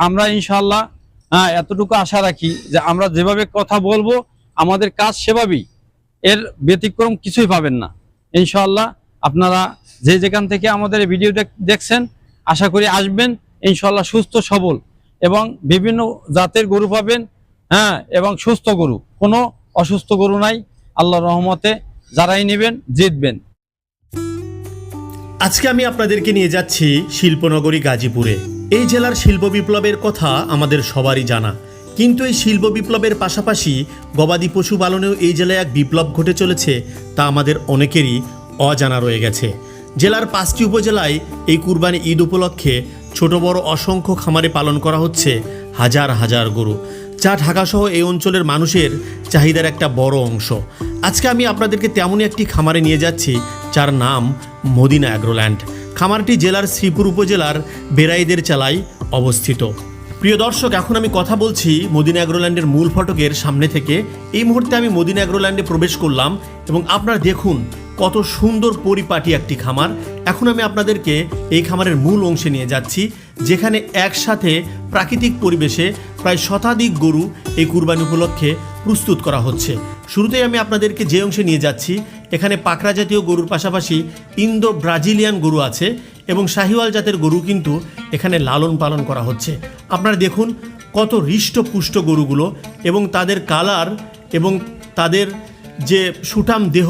আমরা ইনশাআল্লাহ এতটুকু আশা রাখি যে আমরা যেভাবে কথা বলবো আমাদের কাজ সেভাবেই, এর ব্যতিক্রম কিছুই পাবেন না ইনশাআল্লাহ। আপনারা যে যেখান থেকে আমাদের ভিডিও দেখছেন আশা করি আসবেন ইনশাআল্লাহ, সুস্থ সবল এবং বিভিন্ন জাতের গরু পাবেন, এবং সুস্থ গরু, কোনো অসুস্থ গরু নাই। আল্লাহর রহমতে যারাই নেবেন জিতবেন। আজকে আমি আপনাদেরকে নিয়ে যাচ্ছি শিল্পনগরী গাজীপুরে। এই জেলার শিল্প বিপ্লবের কথা আমাদের সবারই জানা, কিন্তু এই শিল্প বিপ্লবের পাশাপাশি গবাদি পশু পালনেও এই জেলায় এক বিপ্লব ঘটে চলেছে, তা আমাদের অনেকেরই অজানা রয়ে গেছে। জেলার 5টি উপজেলায় এই কুরবানি ঈদ উপলক্ষে ছোট বড় অসংখ্য খামারে পালন করা হচ্ছে হাজার হাজার গরু, যা ঢাকাসহ এই অঞ্চলের মানুষের চাহিদার একটা বড় অংশ। আজকে আমি আপনাদেরকে তেমনই একটি খামারে নিয়ে যাচ্ছি যার নাম মদিনা অ্যাগ্রোল্যান্ড। খামারটি জেলার শ্রীপুর উপজেলার বেড়াইদের চালায় অবস্থিত। প্রিয় দর্শক, এখন আমি কথা বলছি মদিনা অ্যাগ্রোল্যান্ডের মূল ফটকের সামনে থেকে। এই মুহূর্তে আমি মদিনা অ্যাগ্রোল্যান্ডে প্রবেশ করলাম এবং আপনারা দেখুন কত সুন্দর পরিপাটি একটি খামার। এখন আমি আপনাদেরকে এই খামারের মূল অংশে নিয়ে যাচ্ছি, যেখানে একসাথে প্রাকৃতিক পরিবেশে প্রায় শতাধিক গরু এই কুরবানি উপলক্ষে প্রস্তুত করা হচ্ছে। শুরুতেই আমি আপনাদেরকে যে অংশে নিয়ে যাচ্ছি, এখানে পাকড়া জাতীয় গরুর পাশাপাশি ইন্দো ব্রাজিলিয়ান গরু আছে এবং শাহিওয়াল জাতের গরু কিন্তু এখানে লালন পালন করা হচ্ছে। আপনারা দেখুন কত হৃষ্টপুষ্ট গরুগুলো এবং তাদের কালার এবং তাদের যে সুঠাম দেহ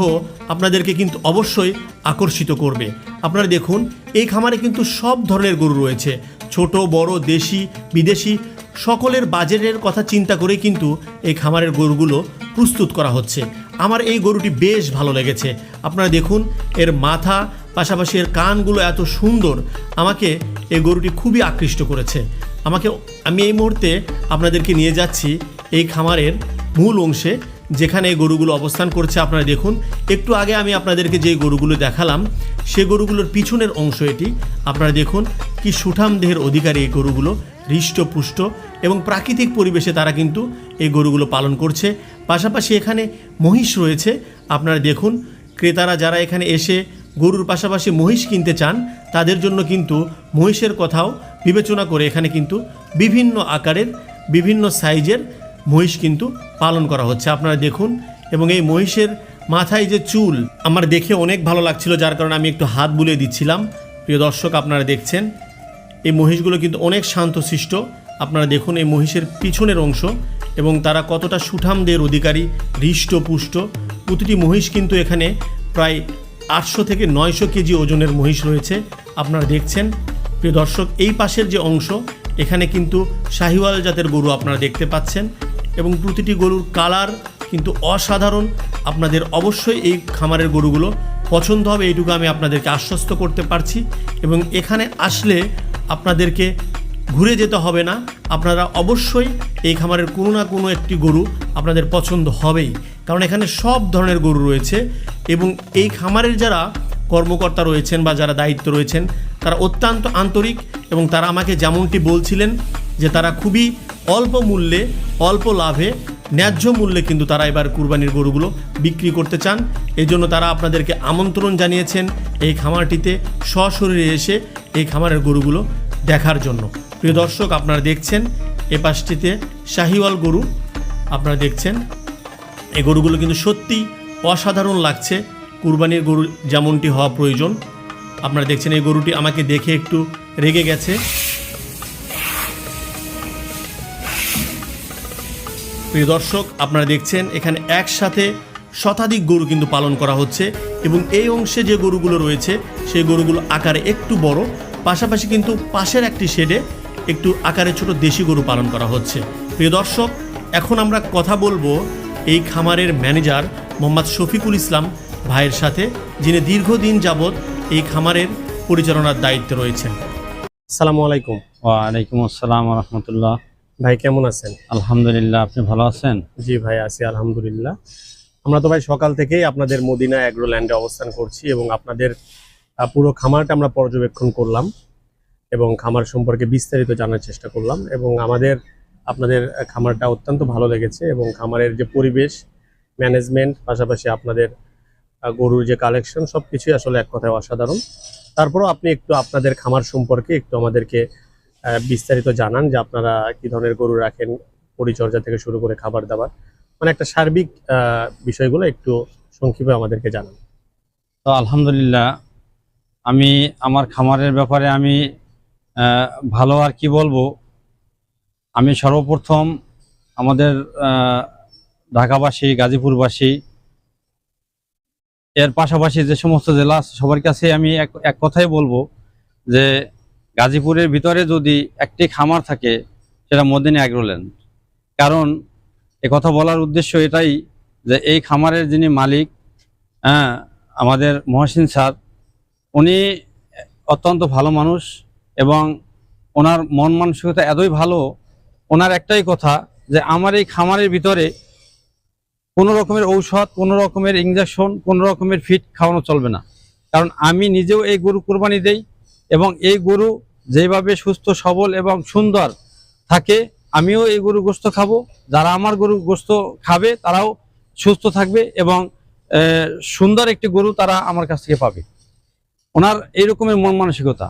আপনাদেরকে কিন্তু অবশ্যই আকর্ষিত করবে। আপনারা দেখুন এই খামারে কিন্তু সব ধরনের গরু রয়েছে, ছোট বড়, দেশি বিদেশি, সকলের বাজেটের কথা চিন্তা করে কিন্তু এই খামারের গরুগুলো প্রস্তুত করা হচ্ছে। আমার এই গরুটি বেশ ভালো লেগেছে। আপনারা দেখুন এর মাথা পাশাপাশি এর কানগুলো এত সুন্দর, আমাকে এই গরুটি খুবই আকৃষ্ট করেছে। আমি এই মুহূর্তে আপনাদেরকে নিয়ে যাচ্ছি এই খামারের মূল অংশে, যেখানে এই গরুগুলো অবস্থান করছে। আপনারা দেখুন একটু আগে আমি আপনাদেরকে যে গরুগুলো দেখালাম সে গরুগুলোর পিছনের অংশ এটি। আপনারা দেখুন কি সুঠাম দেহের অধিকারী এই গরুগুলো, হৃষ্টপুষ্ট এবং প্রাকৃতিক পরিবেশে তারা কিন্তু এই গরুগুলো পালন করছে। পাশাপাশি এখানে মহিষ রয়েছে। আপনারা দেখুন ক্রেতারা যারা এখানে এসে গরুর পাশাপাশি মহিষ কিনতে চান তাদের জন্য কিন্তু মহিষের কথাও বিবেচনা করে এখানে কিন্তু বিভিন্ন আকারের বিভিন্ন সাইজের মহিষ কিন্তু পালন করা হচ্ছে। আপনারা দেখুন, এবং এই মহিষের মাথায় যে চুল আমার দেখে অনেক ভালো লাগছিল, যার কারণে আমি একটু হাত বুলিয়ে দিচ্ছিলাম। প্রিয় দর্শক, আপনারা দেখছেন এই মহিষগুলো কিন্তু অনেক শান্তশিষ্ট। আপনারা দেখুন এই মহিষের পিছনের অংশ এবং তারা কতটা সুঠামদের অধিকারী, হৃষ্টপুষ্ট। প্রতিটি মহিষ কিন্তু এখানে প্রায় 800 থেকে 900 কেজি ওজনের মহিষ রয়েছে। আপনারা দেখছেন প্রিয় দর্শক, এই পাশের যে অংশ এখানে কিন্তু শাহিওয়াল জাতের গরু আপনারা দেখতে পাচ্ছেন এবং প্রতিটি গরুর কালার কিন্তু অসাধারণ। আপনাদের অবশ্যই এই খামারের গরুগুলো পছন্দ হবে, এইটুকু আমি আপনাদেরকে আশ্বস্ত করতে পারছি। এবং এখানে আসলে আপনাদেরকে ঘুরে যেতে হবে না, আপনারা অবশ্যই এই খামারের কোনো না কোনো একটি গরু আপনাদের পছন্দ হবেই, কারণ এখানে সব ধরনের গরু রয়েছে। এবং এই খামারের যারা কর্মকর্তা রয়েছেন বা যারা দায়িত্ব রয়েছেন তারা অত্যন্ত আন্তরিক এবং তারা আমাকে যেমনটি বলছিলেন যে তারা খুবই অল্প মূল্যে, অল্প লাভে, ন্যায্য মূল্যে কিন্তু তারা এবার কুরবানির গরুগুলো বিক্রি করতে চান। এই জন্য তারা আপনাদেরকে আমন্ত্রণ জানিয়েছেন এই খামারটিতে সশরীরে এসে এই খামারের গরুগুলো দেখার জন্য। প্রিয় দর্শক, আপনারা দেখছেন এ পাশটিতে শাহিওয়াল গরু। আপনারা দেখছেন এই গরুগুলো কিন্তু সত্যি অসাধারণ লাগছে, কুরবানির গরু যেমনটি হওয়া প্রয়োজন। আপনারা দেখছেন এই গরুটি আমাকে দেখে একটু রেগে গেছে। প্রিয় দর্শক, আপনারা দেখছেন এখানে একসাথে শতাধিক গরু কিন্তু পালন করা হচ্ছে এবং এই অংশে যে গরুগুলো রয়েছে সেই গরুগুলো আকারে একটু বড়, পাশাপাশি কিন্তু পাশের একটি শেডে একটু আকারে ছোট দেশি গরু পালন করা হচ্ছে। প্রিয় দর্শক, এখন আমরা কথা বলবো এই খামারের ম্যানেজার মোহাম্মদ শফিকুল ইসলাম ভাইয়ের সাথে, যিনি দীর্ঘদিন যাবৎ এই খামারের পরিচালনার দায়িত্বে রয়েছেন। আসসালামু আলাইকুম। ওয়ালাইকুম আসসালাম ওয়া রাহমাতুল্লাহ। ভাই কেমন আছেন? আলহামদুলিল্লাহ, আপনি ভালো আছেন? জি ভাই, আছি আলহামদুলিল্লাহ। আমরা তো ভাই সকাল থেকেই আপনাদের মদিনা অ্যাগ্রোল্যান্ডে অবস্থান করছি এবং আপনাদের পুরো খামারটা আমরা পর্যবেক্ষণ করলাম এবং খামার সম্পর্কে বিস্তারিত জানার চেষ্টা করলাম এবং আপনাদের খামারটা অত্যন্ত ভালো লেগেছে এবং খামারের যে পরিবেশ, ম্যানেজমেন্ট, পাশাপাশি আপনাদের গরুর যে কালেকশন, সব কিছুই আসলে এক কথায় অসাধারণ। তারপরও আপনি একটু আপনাদের খামার সম্পর্কে একটু আমাদেরকে বিস্তারিত জানান যে আপনারা কি ধরনের গরু রাখেন, পরিচর্যা থেকে শুরু করে খাবার দাবার, মানে একটা সার্বিক বিষয়গুলো একটু সংক্ষেপে আমাদেরকে জানান। তো আলহামদুলিল্লাহ, আমি আমার খামারের ব্যাপারে আমি ভালো আর কি বলবো। আমি সর্বপ্রথম আমাদের ঢাকাবাসী, গাজীপুরবাসী, এর পাশাপাশি যে সমস্ত জেলা আছে সবার কাছে আমি এক কথাই বলবো যে গাজীপুরের ভিতরে যদি একটি খামার থাকে সেটা মদিনা অ্যাগ্রোল্যান্ড। কারণ কথা বলার উদ্দেশ্য এটাই যে এই খামারের যিনি মালিক, হ্যাঁ, আমাদের মহসিন স্যার, উনি অত্যন্ত ভালো মানুষ এবং ওনার মন মানসিকতা এতই ভালো। ওনার একটাই কথা যে আমার এই খামারের ভিতরে কোনো রকমের ঔষধ, কোনো রকমের ইঞ্জেকশন, কোনো রকমের ফিড খাওয়ানো চলবে না। কারণ আমি নিজেও এই গরু কোরবানি দেই এবং এই গরু যেভাবে সুস্থ সবল এবং সুন্দর থাকে, আমিও এই গরু গোস্ত খাবো। যারা আমার গরু গোস্ত খাবে তারাও সুস্থ থাকবে এবং সুন্দর একটি গরু তারা আমার কাছ থেকে পাবে। ওনার এইরকমের মন মানসিকতা।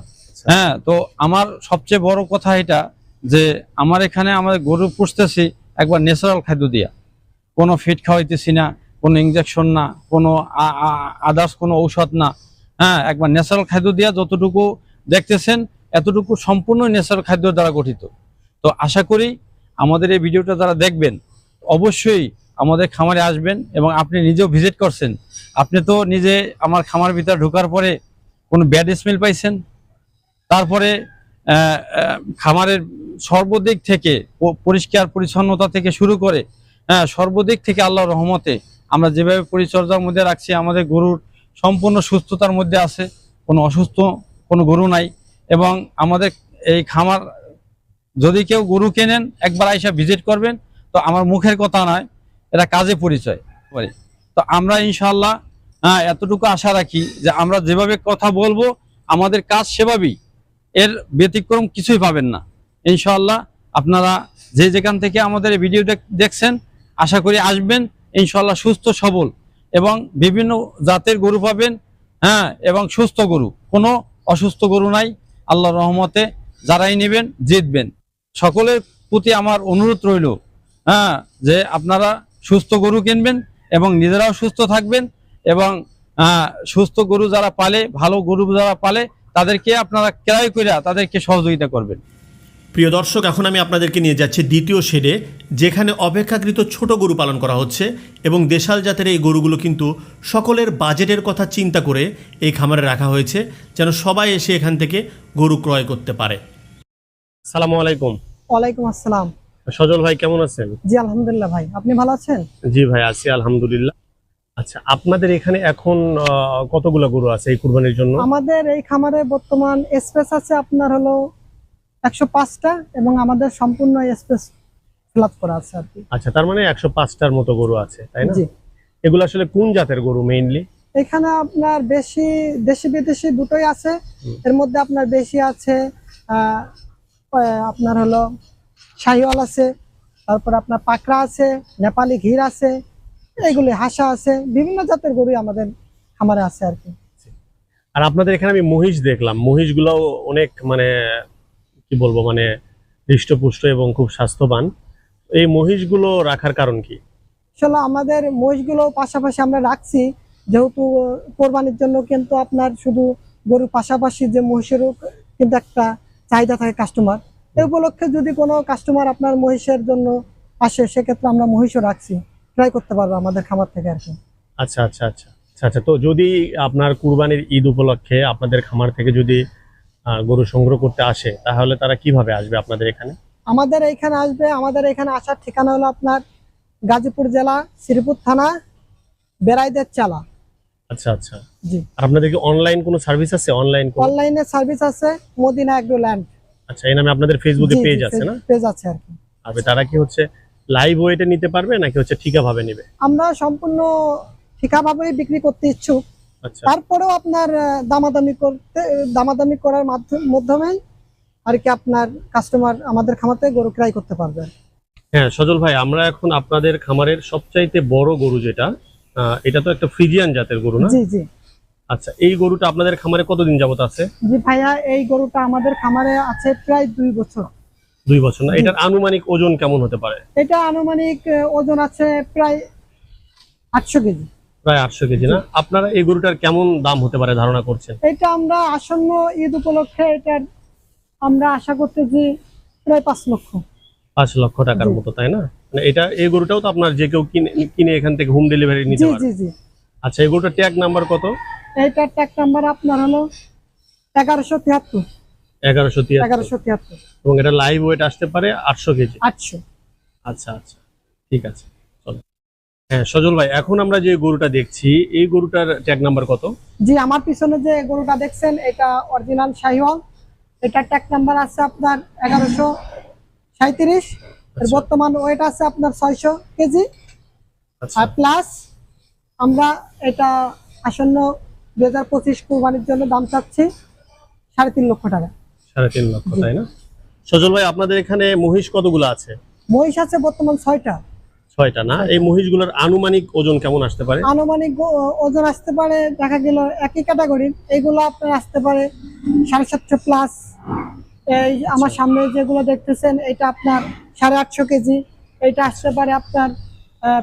হ্যাঁ, তো আমার সবচেয়ে বড় কথা এটা যে আমার এখানে আমাদের গরু পুষতেছি একবার ন্যাচারাল খাদ্য দিয়া, কোনো ফিড খাওয়াইতেছি না, কোনো ইঞ্জেকশন না, কোনো আদার্স কোনো ঔষধ না। হ্যাঁ, একবার ন্যাচারাল খাদ্য দিয়া যতটুকু দেখতেছেন এতটুকু সম্পূর্ণ ন্যাচারাল খাদ্য দ্বারা গঠিত। তো আশা করি আমাদের এই ভিডিওটা যারা দেখবেন অবশ্যই আমাদের খামারে আসবেন এবং আপনি নিজেও ভিজিট করছেন। আপনি তো নিজে আমার খামার ভিতরে ঢোকার পরে কোনো ব্যাড স্মেল পাইছেন? তারপরে খামারের সর্বদিক থেকে পরিষ্কার পরিচ্ছন্নতা থেকে শুরু করে সর্বদিক থেকে আল্লাহর রহমতে আমরা যেভাবে পরিচর্যার মধ্যে রাখছি, আমাদের গরুর সম্পূর্ণ সুস্থতার মধ্যে আছে, কোনো অসুস্থ কোনো গরু নাই। এবং আমাদের এই খামার যদি কেউ গরু কেনেন একবার আইসা ভিজিট করবেন। তো আমার মুখের কথা নয়, এটা কাজে পরিচয়। তো আমরা ইনশাল্লাহ এতটুকু আশা রাখি যে আমরা যেভাবে কথা বলবো আমাদের কাজ সেভাবেই, এর ব্যতিক্রম কিছুই পাবেন না ইনশাআল্লাহ। আপনারা যে যেখান থেকে আমাদের এই ভিডিও দেখছেন আশা করি আসবেন ইনশাআল্লাহ সুস্থ সবল এবং বিভিন্ন জাতের গরু পাবেন। হ্যাঁ, এবং সুস্থ গরু, কোনো অসুস্থ গরু নাই। আল্লাহর রহমতে যারাই নেবেন জিতবেন। সকলের প্রতি আমার অনুরোধ রইল, হ্যাঁ, যে আপনারা সুস্থ গরু কিনবেন এবং নিজেরাও সুস্থ থাকবেন এবং সুস্থ গরু যারা পালে, ভালো গরু যারা পালে তাদেরকে আপনারা ক্রয় করে তাদেরকে সহযোগিতা করবেন। প্রিয় দর্শক, এখন আমি আপনাদেরকে নিয়ে যাচ্ছি দ্বিতীয় শেডে, যেখানে অপেক্ষাকৃত ছোট গরু পালন করা হচ্ছে এবং দেশাল জাতের এই গরুগুলো কিন্তু সকলের বাজেটের কথা চিন্তা করে এই খামারে রাখা হয়েছে, যেন সবাই এসে এখান থেকে গরু ক্রয় করতে পারে। আসসালামু আলাইকুম। ওয়ালাইকুম আসসালাম। সজল ভাই কেমন আছেন? জি আলহামদুলিল্লাহ ভাই, আপনি ভালো আছেন? জি ভাই, আছি আলহামদুলিল্লাহ। আচ্ছা, আপনাদের এখানে এখন কতগুলো গরু আছে এই কুরবানির জন্য? আমাদের এই খামারে বর্তমান স্পেস আছে আপনার হলো 105টা এবং আমাদের সম্পূর্ণ স্পেস ফিলআপ করা আছে আর কি। আচ্ছা, তার মানে 105টার মতো গরু আছে, তাই না? জি। এগুলো আসলে কোন জাতের গরু মেইনলি? এখানে আপনার বেশি দেশি বিদেশি দুটোই আছে। এর মধ্যে আপনার বেশি আছে আপনার হলো শাহিওয়াল আছে, তারপর আপনার পাকড়া আছে, নেপালি ঘির আছে, এগুলি হাসা আছে, বিভিন্ন জাতের গরু আমাদের খামারে আছে আর কি। আর আপনাদের এখানে আমি মহিষ দেখলাম, মহিষগুলোও অনেক মানে কি বলবো, মানে হৃষ্টপুষ্ট এবং খুব স্বাস্থ্যবান। এই মহিষগুলো রাখার কারণ কি? আসলে আমাদের মহিষগুলো পাশাপাশি আমরা রাখছি যেহেতু কোরবানির জন্য, কিন্তু আপনার শুধু গরুর পাশাপাশি যে মহিষেরও কিন্তু একটা চাহিদা থাকে কাস্টমার। এই উপলক্ষে যদি কোনো কাস্টমার আপনার মহিষের জন্য আসে সেক্ষেত্রে আমরা মহিষও রাখছি, ট্রাই করতে পারবো আমাদের খামার থেকে আর কি। আচ্ছা আচ্ছা আচ্ছা আচ্ছা আচ্ছা। তো যদি আপনার কুরবানির ঈদ উপলক্ষে আপনাদের খামার থেকে যদি গরু সংগ্রহ করতে আসে তাহলে তারা কিভাবে আসবে আপনাদের এখানে? আমাদের এইখানে আসবে, আমাদের এখানে আসার ঠিকানা হলো আপনার গাজীপুর জেলা, শ্রীপুর থানা, বেড়াইদের চালা। আচ্ছা আচ্ছা। জি। আর আপনাদের কি অনলাইন কোনো সার্ভিস আছে? অনলাইনে সার্ভিস আছে, মদিনা অ্যাগ্রোল্যান্ড। আচ্ছা, এই নামে আপনাদের ফেসবুকে পেজ আছে না? পেজ আছে আর কি। আর তারা কি হচ্ছে লাইভ ওয়েটে নিতে পারবে নাকি হচ্ছে ঠিকা ভাবে নেবে? আমরা সম্পূর্ণ ঠিকাভাবেই বিক্রি করতে ইচ্ছুক। আচ্ছা। তারপরেও আপনার দামাদামি করার মাধ্যমেই আর কি আপনার কাস্টমার আমাদের খামারে গরু ক্রয় করতে পারবে। হ্যাঁ সজল ভাই, আমরা এখন আপনাদের খামারের সবচাইতে বড় গরু যেটা, এটা তো একটা ফ্রিজিয়ান জাতের গরু না? জি জি। আচ্ছা, এই গরুটা আপনাদের খামারে কতদিন যাবত আছে? জি ভাইয়া, এই গরুটা আমাদের খামারে আছে প্রায় 2 বছর। 2 বছর না? এটার আনুমানিক ওজন কেমন হতে পারে? এটা আনুমানিক ওজন আছে প্রায় 800 কেজি। প্রায় 800 কেজি না? আপনারা এই গরুটার কেমন দাম হতে পারে ধারণা করছেন? এটা আমরা আসন্ন ঈদ উপলক্ষে এটার আমরা আশা করতেছি প্রায় 5 লক্ষ। 5 লক্ষ টাকার জি। মতো, তাই না? মানে এটা, এই গরুটাও তো আপনার যে কেউ কিনে এখান থেকে হোম ডেলিভারি নিতে জি পারে। জি জি। আচ্ছা, এই গরুটার ট্যাগ নাম্বার কত? এইটার ট্যাগ নাম্বার আপনার হলো 1173। 1173। এবং এটা লাইভ ওয়েট আসতে পারে 800 কেজি। 800। আচ্ছা আচ্ছা, ঠিক আছে, চলো। হ্যাঁ সজল ভাই, এখন আমরা যে গরুটা দেখছি এই গরুটার ট্যাগ নাম্বার কত? জি, আমার পিছনে যে গরুটা দেখছেন এটা অরিজিনাল শাহিওয়াল। এটার ট্যাগ নাম্বার আছে আপনার 1137। এর আচ্ছা। বর্তমান ওয়েট আছে আপনার 600 কেজি। আচ্ছা আর প্লাস আমরা এটা আসন্ন 2025 কুরবানির জন্য দাম চাচ্ছি 3.5 লক্ষ টাকা। 3.5 লক্ষ, জি। তাই না? সজল ভাই, আপনাদের এখানে মহিষ কতগুলো আছে? মহিষ আছে বর্তমান 6টা। 6টা না? এই মহিষগুলোর আনুমানিক ওজন কেমন আসতে পারে? আনুমানিক ওজন আসতে পারে, দেখা গেল একই ক্যাটাগরির এইগুলো আপনার আসতে পারে 750 প্লাস। এই আমার সামনে যেগুলো দেখতেছেন এটা আপনার 850 কেজি। এইটা আসতে পারে আপনার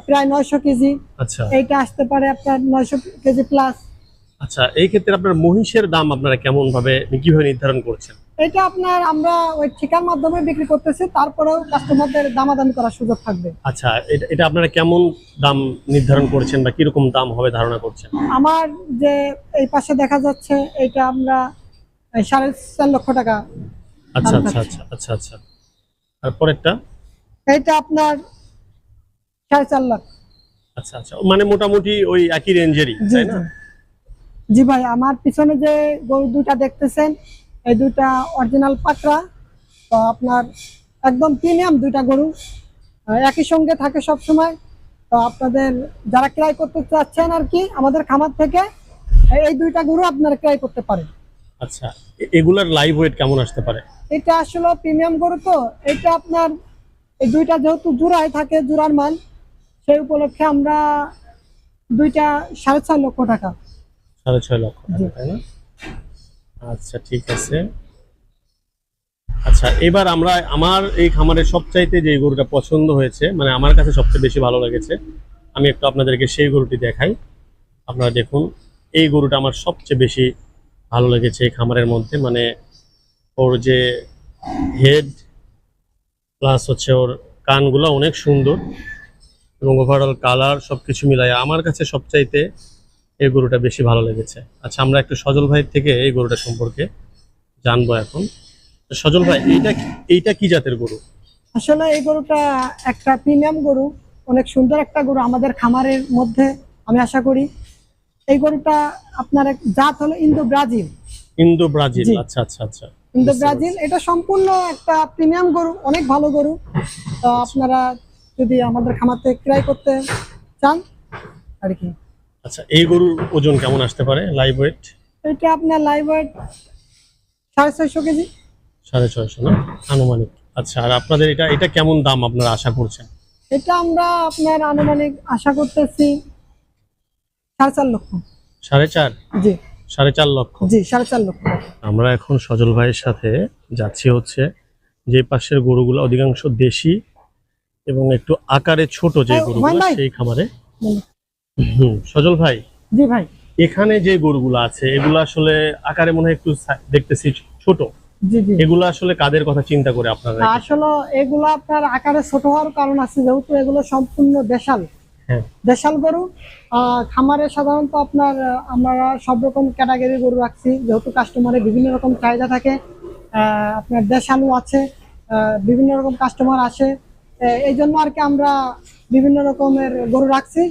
প্রায় 900 কেজি। আচ্ছা এইটা আসতে পারে আপনার 900 কেজি প্লাস। আচ্ছা, এই ক্ষেত্রে আপনার মহিষের দাম আপনারা কেমন ভাবে, কিভাবে নির্ধারণ করছেন? এটা আপনার আমরা ওই ঠিকার মাধ্যমে বিক্রি করতেছি, তারপরেও কাস্টমারদের দামাদামি করার সুযোগ থাকবে। আচ্ছা, এটা আপনারা কেমন দাম নির্ধারণ করছেন বা কিরকম দাম হবে ধারণা করছেন? আমার যে এই পাশে দেখা যাচ্ছে এটা আমরা 4.5 লক্ষ টাকা। আচ্ছা দাম আচ্ছা থাকছে। আচ্ছা আচ্ছা আচ্ছা। আর পরেরটা? এইটা আপনার 4.5 লাখ। আচ্ছা আচ্ছা, মানে মোটামুটি ওই একই রেঞ্জেরই, জি তাই না? জি জি ভাই, আমার পিছনে যে গরু দুটা দেখতেছেন এই দুটা অরিজিনাল পাকড়া। তো আপনার একদম প্রিমিয়াম দুইটা গরু, একই সঙ্গে থাকে সব সময়। তো আপনাদের যারা ক্রয় করতে চাচ্ছেন আর কি আমাদের খামার থেকে এই দুইটা গরু আপনারা ক্রয় করতে পারেন। আচ্ছা, এগুলার লাইভ ওয়েট কেমন আসতে পারে? এটা আসলে প্রিমিয়াম গরু, তো এটা আপনার এই দুইটা যেহেতু জোড়ায় থাকে, জোড়ার মাল, সেই উপলক্ষে আমরা দুইটা 4.5 লক্ষ টাকা। 6.5 লক্ষ টাকা, জি। তাই না? আচ্ছা ঠিক আছে। আচ্ছা, এবার আমরা আমার এই খামারের সবচাইতে যে গরুটা পছন্দ হয়েছে, মানে আমার কাছে সবচেয়ে বেশি ভালো লেগেছে, আমি একটু আপনাদেরকে সেই গরুটি দেখাই। আপনারা দেখুন, এই গরুটা আমার সবচেয়ে বেশি ভালো লেগেছে এই খামারের মধ্যে। মানে ওর যে হেড প্লাস হচ্ছে ওর কানগুলো অনেক সুন্দর এবং ওভারঅল কালার সবকিছু মিলাই আমার কাছে সবচাইতে এই গরুটা বেশি ভালো লেগেছে। আচ্ছা, আমরা একটু সজল ভাইয়ের থেকে এই গরুটা সম্পর্কে জানবো এখন। তো সজল ভাই, এইটা কি জাতের গরু? আসলে এই গরুটা একটা প্রিমিয়াম গরু, অনেক সুন্দর একটা গরু আমাদের খামারের মধ্যে। আমি আশা করি এই গরুটা আপনার এক জাত হলো ইন্দো ব্রাজিল। ইন্দো ব্রাজিল, জি। আচ্ছা আচ্ছা আচ্ছা। ইন্দো বুঝতে ব্রাজিল এটা সম্পূর্ণ একটা প্রিমিয়াম গরু, অনেক ভালো গরু। তো আপনারা যদি আমাদের খামার থেকে ক্রয় করতে চান আর কি। আচ্ছা, এই গরুর ওজন কেমন আসতে পারে লাইভ ওয়েট? এটা আপনার লাইভ ওয়েট 650 কেজি। 650 না আনুমানিক? আচ্ছা, আর আপনাদের এটা কেমন দাম আপনারা আশা করছেন? এটা আমরা আপনার আনুমানিক আশা করতেছি 4.5 লক্ষ। 4.5? জি 4.5 লক্ষ। জি 4.5 লক্ষ। আমরা এখন সজল ভাইয়ের সাথে যাচ্ছি হচ্ছে যে পাশের গরুগুলো অধিকাংশ দেশি এবং একটু আকারে ছোট যে হ্যাঁ, গরুগুলো, হুমায়ুন ভাই। সেই খামারে। বলুন। সজল ভাই, জি ভাই। এখানে যে গরুগুলো আছে এগুলো আসলে আকারে মনে হয় একটু দেখতেছি ছোট। জি জি এগুলো আসলে কাদের কথা চিন্তা করে আপনারা? আসলে এগুলো আপনার আকারে ছোট হওয়ার কারণ আছে, যেহেতু এগুলো সম্পূর্ণ দেশাল। হ্যাঁ। দেশাল গরু খামারে সাধারণত আপনার আমরা সব রকম ক্যাটাগরির গরু রাখছি, যেহেতু কাস্টমারের বিভিন্ন রকম চাহিদা থাকে। আপনার দেশালও আছে, বিভিন্ন রকম কাস্টমার আসে, এই জন্য আর কি আমরা বিভিন্ন রকমের গরু রাখছি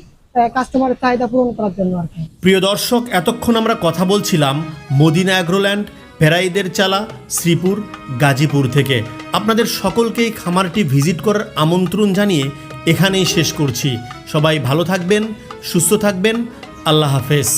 কাস্টমারের চাহিদা পূরণ করার জন্য আর কি। প্রিয় দর্শক, এতক্ষণ আমরা কথা বলছিলাম মদিনা অ্যাগ্রোল্যান্ড, ভেরাইদের চালা, শ্রীপুর, গাজীপুর থেকে। আপনাদের সকলকেই খামারটি ভিজিট করার আমন্ত্রণ জানিয়ে এখানেই শেষ করছি। সবাই ভালো থাকবেন, সুস্থ থাকবেন। আল্লাহ হাফেজ।